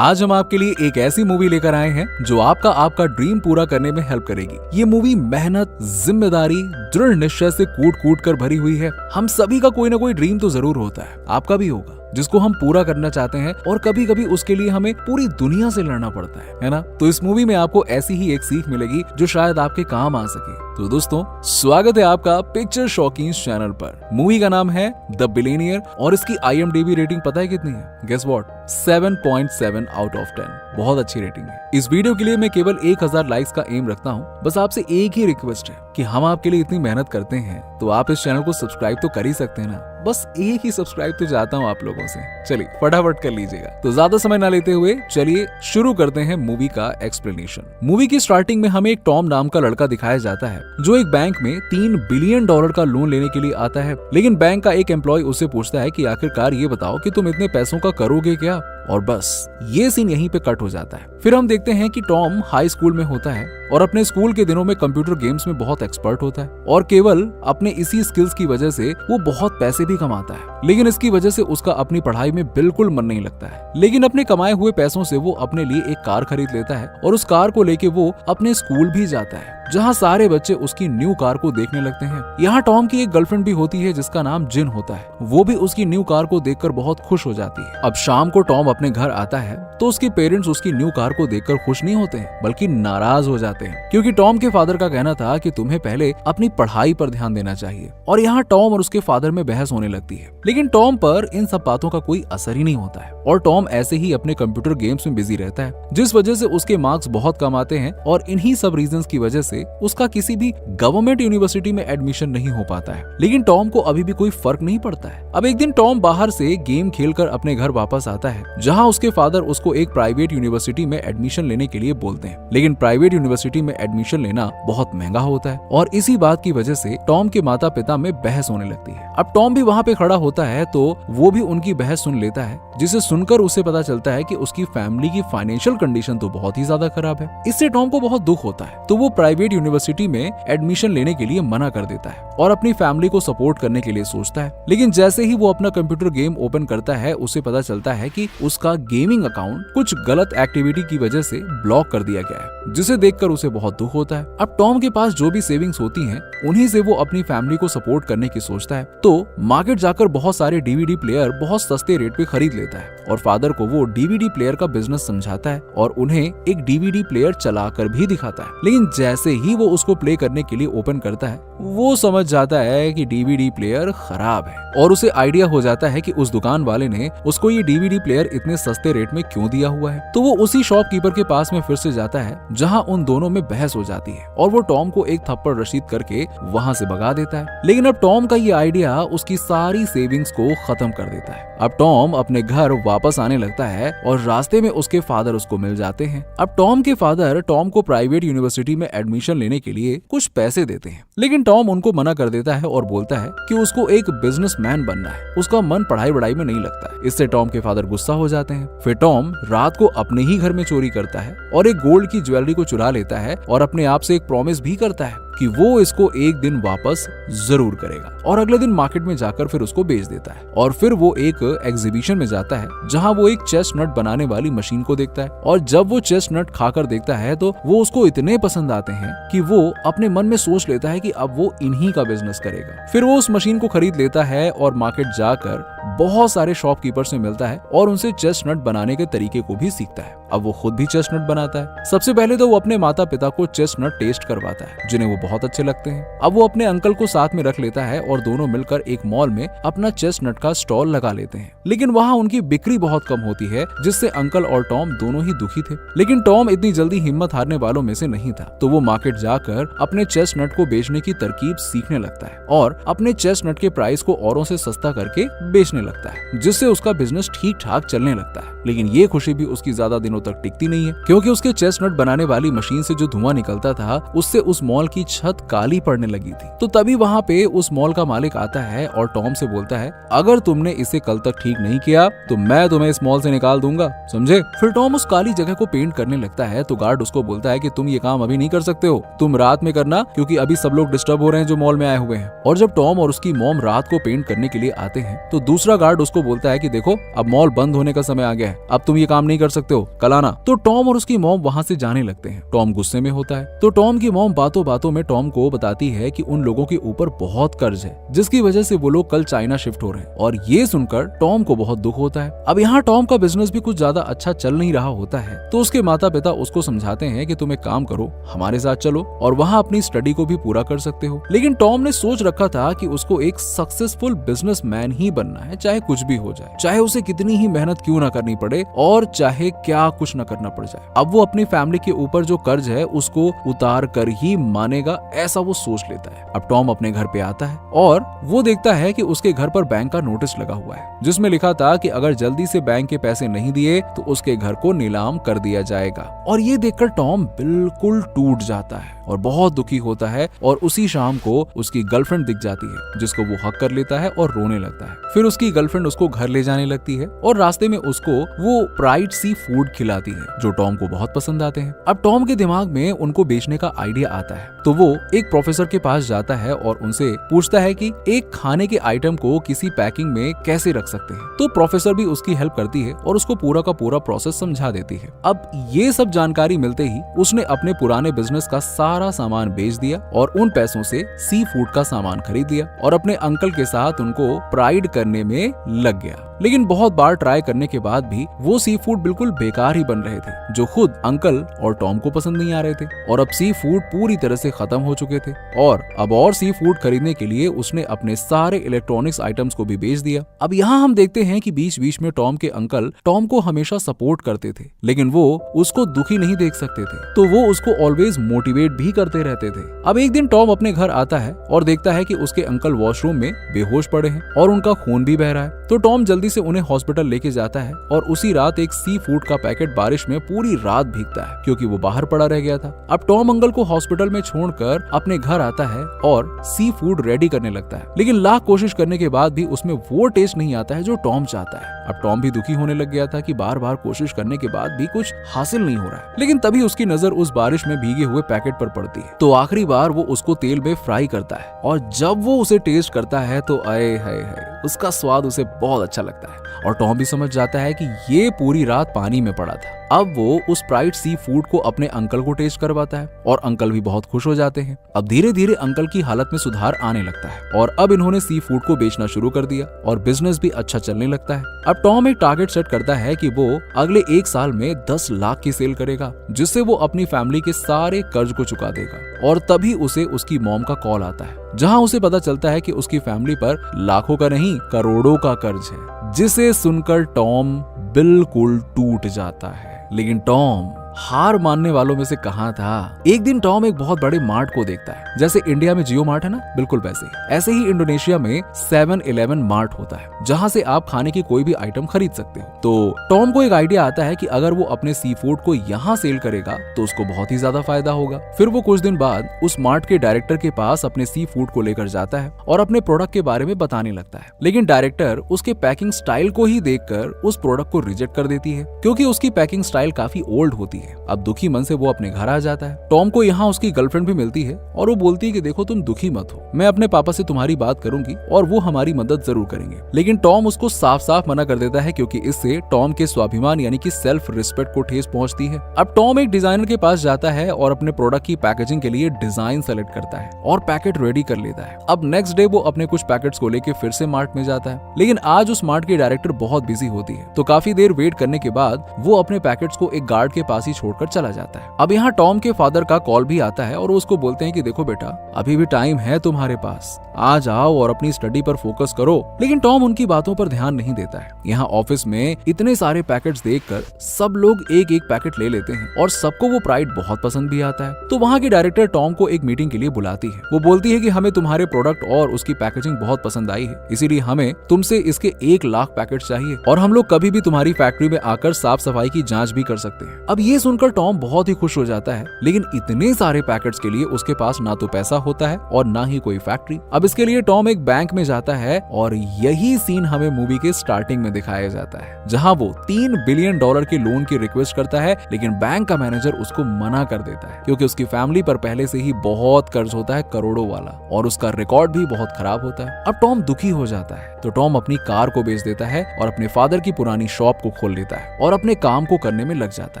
आज हम आपके लिए एक ऐसी मूवी लेकर आए हैं जो आपका ड्रीम पूरा करने में हेल्प करेगी। ये मूवी मेहनत, जिम्मेदारी, दृढ़ निश्चय से कूट कूट कर भरी हुई है। हम सभी का कोई ना कोई ड्रीम तो जरूर होता है, आपका भी होगा, जिसको हम पूरा करना चाहते हैं और कभी कभी उसके लिए हमें पूरी दुनिया से लड़ना पड़ता है ना। तो इस मूवी में आपको ऐसी ही एक सीख मिलेगी जो शायद आपके काम आ सके। तो दोस्तों, स्वागत है आपका पिक्चर शौकीन्स चैनल पर। मूवी का नाम है द बिलियनियर और इसकी IMDb रेटिंग पता है कितनी है? Guess what? 7.7 out of 10। बहुत अच्छी रेटिंग है। इस वीडियो के लिए मैं केवल 1000 लाइक्स का एम रखता हूँ। बस आपसे एक ही रिक्वेस्ट है कि हम आपके लिए इतनी मेहनत करते हैं तो आप इस चैनल को सब्सक्राइब तो कर ही सकते हैं ना। बस एक ही सब्सक्राइब तो चाहता हूँ आप लोगों से। चलिए फटाफट कर लीजिएगा। तो ज्यादा समय ना लेते हुए चलिए शुरू करते हैं मूवी का एक्सप्लेनेशन। मूवी की स्टार्टिंग में हमें एक टॉम नाम का लड़का दिखाया जाता है जो एक बैंक में $3 बिलियन का लोन लेने के लिए आता है। लेकिन बैंक का एक एम्प्लॉय उससे पूछता है कि आखिरकार ये बताओ कि तुम इतने पैसों का करोगे क्या? और बस ये सीन यहीं पे कट हो जाता है। फिर हम देखते हैं कि टॉम हाई स्कूल में होता है और अपने स्कूल के दिनों में कंप्यूटर गेम्स में बहुत एक्सपर्ट होता है और केवल अपने इसी स्किल्स की वजह से वो बहुत पैसे भी कमाता है। लेकिन इसकी वजह से उसका अपनी पढ़ाई में बिल्कुल मन नहीं लगता है। लेकिन अपने कमाए हुए पैसों से वो अपने लिए एक कार खरीद लेता है और उस कार को लेके वो अपने स्कूल भी जाता है जहाँ सारे बच्चे उसकी न्यू कार को देखने लगते हैं। यहाँ टॉम की एक गर्लफ्रेंड भी होती है जिसका नाम जिन होता है। वो भी उसकी न्यू कार को देखकर बहुत खुश हो जाती है। अब शाम को टॉम अपने घर आता है तो उसके पेरेंट्स उसकी न्यू कार को देखकर खुश नहीं होते हैं बल्कि नाराज हो जाते हैं, क्योंकि टॉम के फादर का कहना था कि तुम्हें पहले अपनी पढ़ाई पर ध्यान देना चाहिए। और यहाँ टॉम और उसके फादर में बहस होने लगती है। लेकिन टॉम पर इन सब बातों का कोई असर ही नहीं होता है और टॉम ऐसे ही अपने कंप्यूटर गेम्स में बिजी रहता है, जिस वजह से उसके मार्क्स बहुत कम आते हैं और इन्हीं सब रीजंस की वजह से उसका किसी भी गवर्नमेंट यूनिवर्सिटी में एडमिशन नहीं हो पाता है। लेकिन टॉम को अभी भी कोई फर्क नहीं पड़ता है। अब एक दिन टॉम बाहर से गेम खेलकर अपने घर वापस आता है जहां उसके फादर उसको एक प्राइवेट यूनिवर्सिटी में एडमिशन लेने के लिए बोलते हैं। लेकिन प्राइवेट यूनिवर्सिटी में एडमिशन लेना बहुत महंगा होता है और इसी बात की वजह से टॉम के माता पिता में बहस होने लगती है। अब टॉम भी वहाँ पे खड़ा होता है तो वो भी उनकी बहस सुन लेता है, जिसे सुनकर उसे पता चलता है कि उसकी फैमिली की फाइनेंशियल कंडीशन तो बहुत ही ज्यादा खराब है। इससे टॉम को बहुत दुख होता है तो वो प्राइवेट यूनिवर्सिटी में एडमिशन लेने के लिए मना कर देता है और अपनी फैमिली को सपोर्ट करने के लिए सोचता है। लेकिन जैसे ही वो अपना कंप्यूटर गेम ओपन करता है उसे पता चलता है कि उसका गेमिंग अकाउंट कुछ गलत एक्टिविटी की वजह से ब्लॉक कर दिया गया है, जिसे देखकर उसे बहुत दुख होता है। अब टॉम के पास जो भी सेविंग्स होती हैं उन्हीं से वो अपनी फैमिली को सपोर्ट करने की सोचता है, तो मार्केट जाकर बहुत सारे DVD प्लेयर बहुत सस्ते रेट पे खरीद लेता है और फादर को वो DVD प्लेयर का बिजनेस समझाता है और उन्हें एक DVD प्लेयर चलाकर भी दिखाता है। लेकिन जैसे ही वो उसको प्ले करने के लिए ओपन करता है वो समझ जाता है कि DVD प्लेयर खराब है और उसे आइडिया हो जाता है कि उस दुकान वाले ने उसको ये DVD प्लेयर इतने सस्ते रेट में क्यों दिया हुआ है। तो वो उसी शॉपकीपर के पास में फिर से जाता है जहां उन दोनों में बहस हो जाती है और वो टॉम को एक थप्पड़ रशीद करके वहां से भगा देता है। लेकिन अब टॉम का ये आइडिया उसकी सारी सेविंग्स को खत्म कर देता है। अब टॉम अपने घर वापस आने लगता है और रास्ते में उसके फादर उसको मिल जाते हैं। अब टॉम के फादर टॉम को प्राइवेट यूनिवर्सिटी में एडमिशन लेने के लिए कुछ पैसे देते हैं, लेकिन टॉम उनको मना कर देता है और बोलता है कि उसको एक बिजनेसमैन बनना है, उसका मन पढ़ाई वढ़ाई में नहीं लगता है। इससे टॉम के फादर गुस्सा हो जाते हैं। फिर टॉम रात को अपने ही घर में चोरी करता है और एक गोल्ड की ज्वेलरी को चुरा लेता है और अपने आप से एक प्रॉमिस भी करता है कि वो इसको एक दिन वापस जरूर करेगा और अगले दिन मार्केट में जाकर फिर उसको बेच देता है। और फिर वो एक एग्जीबिशन में जाता है जहां वो एक चेस्टनट बनाने वाली मशीन को देखता है और जब वो चेस्टनट खाकर देखता है तो वो उसको इतने पसंद आते हैं कि वो अपने मन में सोच लेता है कि अब वो इन्हीं का बिजनेस करेगा। फिर वो उस मशीन को खरीद लेता है और मार्केट जाकर बहुत सारे शॉपकीपर से मिलता है और उनसे चेस्टनट बनाने के तरीके को भी सीखता है। अब वो खुद भी चेस्टनट बनाता है। सबसे पहले तो वो अपने माता पिता को चेस्टनट टेस्ट करवाता है जिन्हें वो बहुत अच्छे लगते हैं। अब वो अपने अंकल को साथ में रख लेता है और दोनों मिलकर एक मॉल में अपना चेस्टनट का स्टॉल लगा लेते हैं। लेकिन वहाँ उनकी बिक्री बहुत कम होती है, जिससे अंकल और टॉम दोनों ही दुखी थे। लेकिन टॉम इतनी जल्दी हिम्मत हारने वालों में से नहीं था, तो वो मार्केट जाकर अपने चेस्टनट को बेचने की तरकीब सीखने लगता है और अपने चेस्टनट के प्राइस को औरों से सस्ता करके बेचने लगता है, जिससे उसका बिजनेस ठीक ठाक चलने लगता है। लेकिन ये खुशी भी उसकी ज्यादा दिनों तक टिकती नहीं है, क्योंकि उसके चेस्टनट बनाने वाली मशीन से जो धुआं निकलता था उससे उस मॉल की छत काली पड़ने लगी थी। तो तभी वहाँ पे उस मॉल का मालिक आता है और टॉम से बोलता है, अगर तुमने इसे कल तक ठीक नहीं किया तो मैं तुम्हें इस मॉल से निकाल दूंगा, समझे? फिर टॉम उस काली जगह को पेंट करने लगता है तो गार्ड उसको बोलता है कि तुम ये काम अभी नहीं कर सकते हो, तुम रात में करना, क्योंकि अभी सब लोग डिस्टर्ब हो रहे हैं जो मॉल में आए हुए हैं। और जब टॉम और उसकी मॉम रात को पेंट करने के लिए आते हैं तो दूसरी दूसरा गार्ड उसको बोलता है कि देखो अब मॉल बंद होने का समय आ गया है, अब तुम ये काम नहीं कर सकते हो, कल आना। तो टॉम और उसकी मॉम वहाँ से जाने लगते हैं। टॉम गुस्से में होता है तो टॉम की मॉम बातों बातों में टॉम को बताती है कि उन लोगों के ऊपर बहुत कर्ज है जिसकी वजह से वो लोग कल चाइना शिफ्ट हो रहे हैं। और ये सुनकर टॉम को बहुत दुख होता है। अब यहाँ टॉम का बिजनेस भी कुछ ज्यादा अच्छा चल नहीं रहा होता है तो उसके माता पिता उसको समझाते हैं कि तुम एक काम करो, हमारे साथ चलो और वहाँ अपनी स्टडी को भी पूरा कर सकते हो। लेकिन टॉम ने सोच रखा था कि उसको एक सक्सेसफुल बिजनेसमैन ही बनना है, चाहे कुछ भी हो जाए, चाहे उसे कितनी ही मेहनत क्यों ना करनी पड़े और चाहे क्या कुछ न करना पड़ जाए। अब वो अपनी फैमिली के ऊपर जो कर्ज है उसको उतार कर ही मानेगा, ऐसा वो सोच लेता है। अब टॉम अपने घर पे आता है और वो देखता है कि उसके घर पर बैंक का नोटिस लगा हुआ है जिसमें लिखा था कि अगर जल्दी से बैंक के पैसे नहीं दिए तो उसके घर को नीलाम कर दिया जाएगा। और ये देखकर टॉम बिल्कुल टूट जाता है और बहुत दुखी होता है। और उसी शाम को उसकी गर्लफ्रेंड दिख जाती है जिसको वो हक कर लेता है और रोने लगता है। फिर उसकी गर्लफ्रेंड उसको घर ले जाने लगती है और रास्ते में उसको वो फ्राइड सी फूड खिलाती है जो टॉम को बहुत पसंद आते हैं। अब टॉम के दिमाग में उनको बेचने का आइडिया आता है तो वो एक प्रोफेसर के पास जाता है और उनसे पूछता है कि एक खाने के आइटम को किसी पैकिंग में कैसे रख सकते हैं। तो प्रोफेसर भी उसकी हेल्प करती है और उसको पूरा का पूरा प्रोसेस समझा देती है। अब ये सब जानकारी मिलते ही उसने अपने पुराने बिजनेस का सारा सामान बेच दिया और उन पैसों से सी फूड का सामान खरीद लिया और अपने अंकल के साथ उनको प्राइड करने में लग गया। लेकिन बहुत बार ट्राई करने के बाद भी वो सी फूड बिल्कुल बेकार ही बन रहे थे जो खुद अंकल और टॉम को पसंद नहीं आ रहे थे। और अब सी फूड पूरी तरह से खत्म हो चुके थे और अब और सी फूड खरीदने के लिए उसने अपने सारे इलेक्ट्रॉनिक्स आइटम्स को भी बेच दिया। अब यहाँ हम देखते हैं कि बीच बीच में टॉम के अंकल टॉम को हमेशा सपोर्ट करते थे लेकिन वो उसको दुखी नहीं देख सकते थे तो वो उसको ऑलवेज मोटिवेट भी करते रहते थे। अब एक दिन टॉम अपने घर आता है और देखता है कि उसके अंकल वॉशरूम में बेहोश पड़े हैं और उनका खून भी बह रहा है। तो टॉम जल्दी से उन्हें हॉस्पिटल लेके जाता है और उसी रात एक सी फूड का पैकेट बारिश में पूरी रात भीगता है क्योंकि वो बाहर पड़ा रह गया था। अब टॉम अंकल को हॉस्पिटल में छोड़कर अपने घर आता है और सी फूड रेडी करने लगता है लेकिन लाख कोशिश करने के बाद भी उसमें वो टेस्ट नहीं आता है जो टॉम चाहता है। अब टॉम भी दुखी होने लग गया था कि बार बार कोशिश करने के बाद भी कुछ हासिल नहीं हो रहा है। लेकिन तभी उसकी नजर उस बारिश में भीगे हुए पैकेट पर पड़ती है तो आखिरी बार वो उसको तेल में फ्राई करता है और जब वो उसे टेस्ट करता है तो आए हाय उसका स्वाद उसे बहुत अच्छा लगता है और टॉम भी समझ जाता है कि ये पूरी रात पानी में पड़ा था। अब वो उस फ्राइड सी फूड को अपने अंकल को टेस्ट करवाता है और अंकल भी बहुत खुश हो जाते हैं। अब धीरे धीरे अंकल की हालत में सुधार आने लगता है और अब इन्होंने सी फूड को बेचना शुरू कर दिया और बिजनेस भी अच्छा चलने लगता है। अब टॉम एक टारगेट सेट करता है कि वो अगले 1 साल में 10 लाख की सेल करेगा जिससे वो अपनी फैमिली के सारे कर्ज को चुका देगा। और तभी उसे उसकी मॉम का कॉल आता है जहां उसे पता चलता है कि उसकी फैमिली पर लाखों का नहीं करोड़ों का कर्ज है, जिसे सुनकर टॉम बिल्कुल टूट जाता है। लेकिन टॉम हार मानने वालों में से कहां था। एक दिन टॉम एक बहुत बड़े मार्ट को देखता है, जैसे इंडिया में जियो मार्ट है ना, बिल्कुल वैसे ऐसे ही इंडोनेशिया में 7-Eleven मार्ट होता है जहां से आप खाने की कोई भी आइटम खरीद सकते हो। तो टॉम को एक आइडिया आता है कि अगर वो अपने सी फूड को यहाँ सेल करेगा तो उसको बहुत ही ज्यादा फायदा होगा। फिर वो कुछ दिन बाद उस मार्ट के डायरेक्टर के पास अपने सी फूड को लेकर जाता है और अपने प्रोडक्ट के बारे में बताने लगता है। लेकिन डायरेक्टर उसके पैकिंग स्टाइल को ही देखकर उस प्रोडक्ट को रिजेक्ट कर देती है क्योंकि उसकी पैकिंग स्टाइल काफी ओल्ड होती है। अब दुखी मन से वो अपने घर आ जाता है। टॉम को यहाँ उसकी गर्लफ्रेंड भी मिलती है और वो बोलती है कि देखो तुम दुखी मत हो, मैं अपने पापा से तुम्हारी बात करूंगी और वो हमारी मदद जरूर करेंगे। लेकिन टॉम उसको साफ साफ मना कर देता है क्योंकि इससे टॉम के स्वाभिमान यानी कि सेल्फ रिस्पेक्ट को ठेस पहुंचती है। अब टॉम एक डिजाइनर के पास जाता है और अपने प्रोडक्ट की पैकेजिंग के लिए डिजाइन सेलेक्ट करता है और पैकेट रेडी कर लेता है। अब नेक्स्ट डे वो अपने कुछ पैकेट्स को लेकर फिर से मार्ट में जाता है, लेकिन आज उस मार्ट की डायरेक्टर बहुत बिजी होती है तो काफी देर वेट करने के बाद वो अपने पैकेट्स को एक गार्ड के पास ही छोड़कर चला जाता है। अब यहाँ टॉम के फादर का कॉल भी आता है और उसको बोलते हैं कि देखो बेटा अभी भी टाइम है तुम्हारे पास, आ जाओ और अपनी स्टडी पर फोकस करो। लेकिन टॉम उनकी बातों पर ध्यान नहीं देता है। यहाँ ऑफिस में इतने सारे पैकेट्स देखकर सब लोग एक एक पैकेट ले लेते हैं और सबको वो प्राइड बहुत पसंद भी आता है। तो वहाँ की डायरेक्टर टॉम को एक मीटिंग के लिए बुलाती है। वो बोलती है कि हमें तुम्हारे प्रोडक्ट और उसकी पैकेजिंग बहुत पसंद आई है, इसीलिए हमें तुमसे इसके 1 लाख पैकेट चाहिए और हम लोग कभी भी तुम्हारी फैक्ट्री में आकर साफ सफाई की जाँच भी कर सकते हैं। अब ये सुनकर टॉम बहुत ही खुश हो जाता है, लेकिन इतने सारे पैकेट्स के लिए उसके पास ना तो पैसा होता है और ना ही कोई फैक्ट्री। अब इसके लिए टॉम एक बैंक में जाता है और यही सीन हमें मूवी के स्टार्टिंग में दिखाया जाता है, जहां वो $3 बिलियन के लोन की रिक्वेस्ट करता है, लेकिन बैंक का मैनेजर उसको मना कर देता है क्योंकि उसकी फैमिली पर पहले से ही बहुत कर्ज होता है, करोड़ों वाला, और उसका रिकॉर्ड भी बहुत खराब होता है। अब टॉम दुखी हो जाता है तो टॉम अपनी कार को बेच देता है और अपने फादर की पुरानी शॉप को खोल लेता है और अपने काम को करने में लग जाता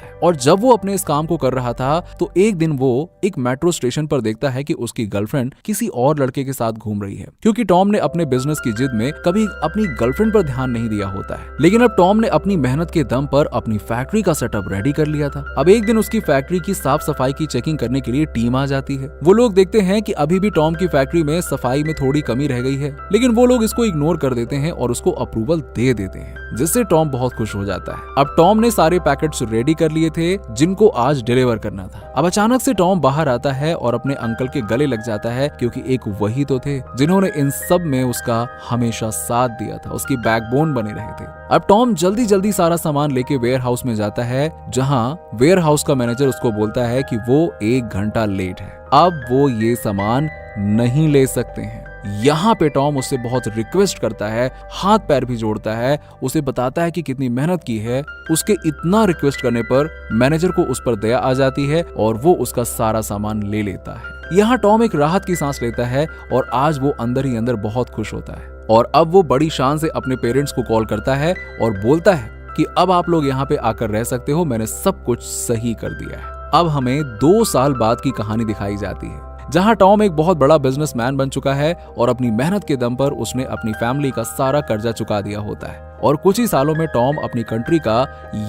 है। और जब वो अपने इस काम को कर रहा था तो एक दिन वो एक मेट्रो स्टेशन पर देखता है कि उसकी गर्लफ्रेंड किसी और लड़के के साथ घूम रही है, क्योंकि टॉम ने अपने बिजनेस की जिद में कभी अपनी गर्लफ्रेंड पर ध्यान नहीं दिया होता है। लेकिन अब टॉम ने अपनी मेहनत के दम पर अपनी फैक्ट्री का सेटअप रेडी कर लिया था। अब एक दिन उसकी फैक्ट्री की साफ सफाई की चेकिंग करने के लिए टीम आ जाती है। वो लोग देखते हैं कि अभी भी टॉम की फैक्ट्री में सफाई में थोड़ी कमी रह गई है, लेकिन वो लोग इसको इग्नोर कर देते हैं और उसको अप्रूवल दे देते हैं, जिससे टॉम बहुत खुश हो जाता है। अब टॉम ने सारे पैकेट्स रेडी कर लिए थे जिनको आज डिलीवर करना था। अब अचानक से टॉम बाहर आता है और अपने अंकल के गले लग जाता है, क्योंकि एक वही तो थे जिन्होंने इन सब में उसका हमेशा साथ दिया था, उसकी बैकबोन बने रहे थे। अब टॉम जल्दी जल्दी सारा सामान लेके वेयर हाउस में जाता है, जहां वेयर हाउस का मैनेजर उसको बोलता है कि वो 1 घंटा लेट है, अब वो ये सामान नहीं ले सकते हैं। यहाँ पे टॉम उससे बहुत रिक्वेस्ट करता है, हाथ पैर भी जोड़ता है, उसे बताता है कि कितनी मेहनत की है। उसके इतना रिक्वेस्ट करने पर मैनेजर को उस पर दया आ जाती है और वो उसका सारा सामान ले लेता है। यहाँ टॉम एक राहत की सांस लेता है और आज वो अंदर ही अंदर बहुत खुश होता है। और अब वो बड़ी शान से अपने पेरेंट्स को कॉल करता है और बोलता है कि अब आप लोग यहाँ पे आकर रह सकते हो, मैंने सब कुछ सही कर दिया है। अब हमें 2 साल बाद की कहानी दिखाई जाती है, जहां टॉम एक बहुत बड़ा बिजनेसमैन बन चुका है और अपनी मेहनत के दम पर उसने अपनी फैमिली का सारा कर्जा चुका दिया होता है। और कुछ ही सालों में टॉम अपनी कंट्री का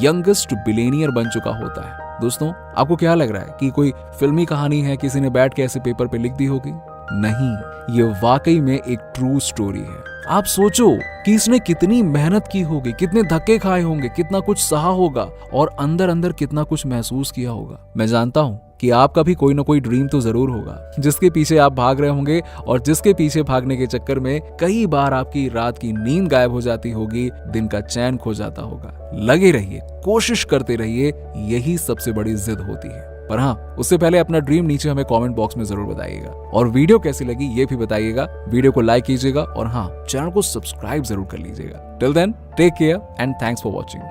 यंगेस्ट बिलियनियर बन चुका होता है। दोस्तों, आपको क्या लग रहा है कि कोई फिल्मी कहानी है, किसी ने बैठ के ऐसे पेपर पे लिख दी होगी? नहीं, ये वाकई में एक ट्रू स्टोरी है। आप सोचो कि इसने कितनी मेहनत की होगी, कितने धक्के खाए होंगे, कितना कुछ सहा होगा और अंदर अंदर कितना कुछ महसूस किया होगा। मैं जानता हूँ कि आपका भी कोई ना कोई ड्रीम तो जरूर होगा जिसके पीछे आप भाग रहे होंगे और जिसके पीछे भागने के चक्कर में कई बार आपकी रात की नींद गायब हो जाती होगी, दिन का चैन खो जाता होगा। लगे रहिए, कोशिश करते रहिए, यही सबसे बड़ी जिद होती है। पर हाँ, उससे पहले अपना ड्रीम नीचे हमें कमेंट बॉक्स में जरूर बताइएगा और वीडियो कैसी लगी ये भी बताइएगा। वीडियो को लाइक कीजिएगा और हाँ, चैनल को सब्सक्राइब जरूर कर लीजिएगा। Till then, take care and thanks for watching.